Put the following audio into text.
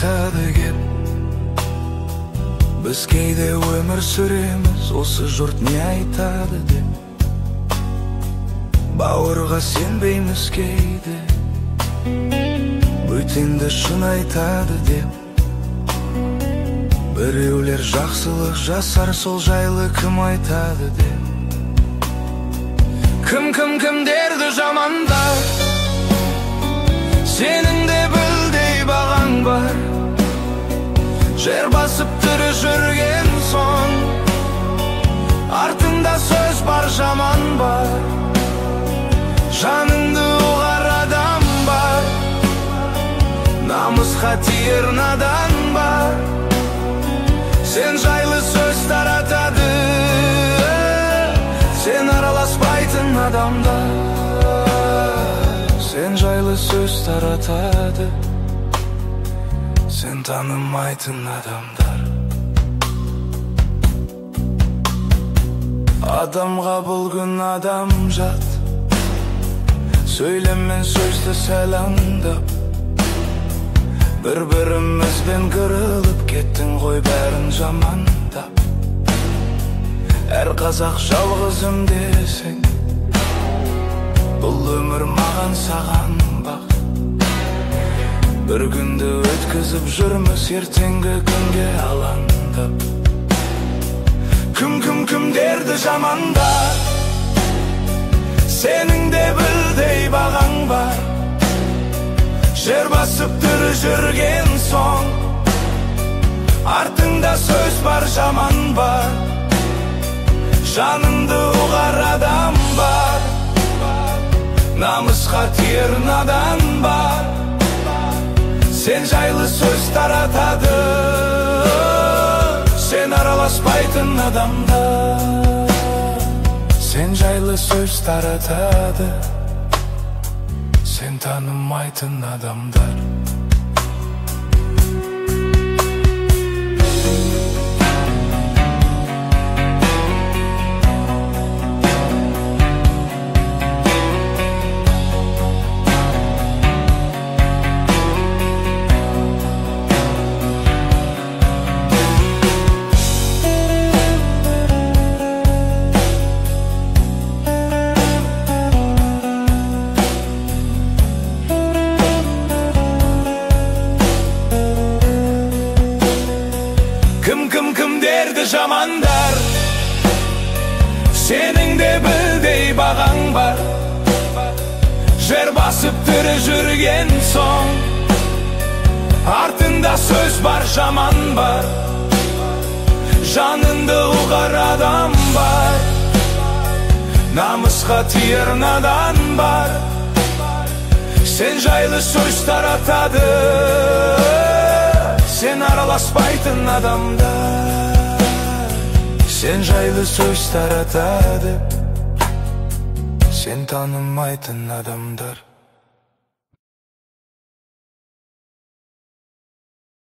айтады кеп. Біз кейде өмір сүреміз, осы жұрт не айтады деп. Бауырға сенбейміз кейде, бөтенді шын айтады деп. Біреулер жақсылық жасар, сол жайлы кім айтады деп. Кімдерді жамандar, сенің де білдей бағаң бар. Жер басып тірі жүрген соң, артында сөз бар, жаман бар. Жаныңды ұғар адам бар, намысқа тиер надан бар. Сен жайлы сөз таратады, сен араласпайтын адамдар. Сен жайлы сөз таратады, сен танымайтын адамдар. Адамға бұл күн адам жат, сөйлеммен сөзді сәл аңдап. Бір-бірімізбен кіріліп кеттің ғой бәрін жамандап. Әр қазақ жалғызым десең, бұл өмір маған саған бақ. Бір күнді өткізіп жүрміз ертеңгі күнге алаңдап. Кімдерді жамандар, сенің де білдей бағаң бар. Жер басып тірі жүрген соң, артыңда сөз бар, жаман бар. Жаныңды ұғар адам бар, намысқа тиер надан бар. Сен жайлы сөз таратады, сен араласпайтын адамдар. Сен жайлы сөз таратады, сен танымайтын адамдар. Кімдерді жамандар, сенің де білдей бағаң бар. Жер басып тірі жүрген соң, артында сөз бар, жаман бар. Жаныңды ұғар адам бар, намысқа тиер надан бар. Сен жайлы сөз таратады, сен араласпайтын адамдар. Сен жайлы сөз таратады, сен танымайтын адамдар.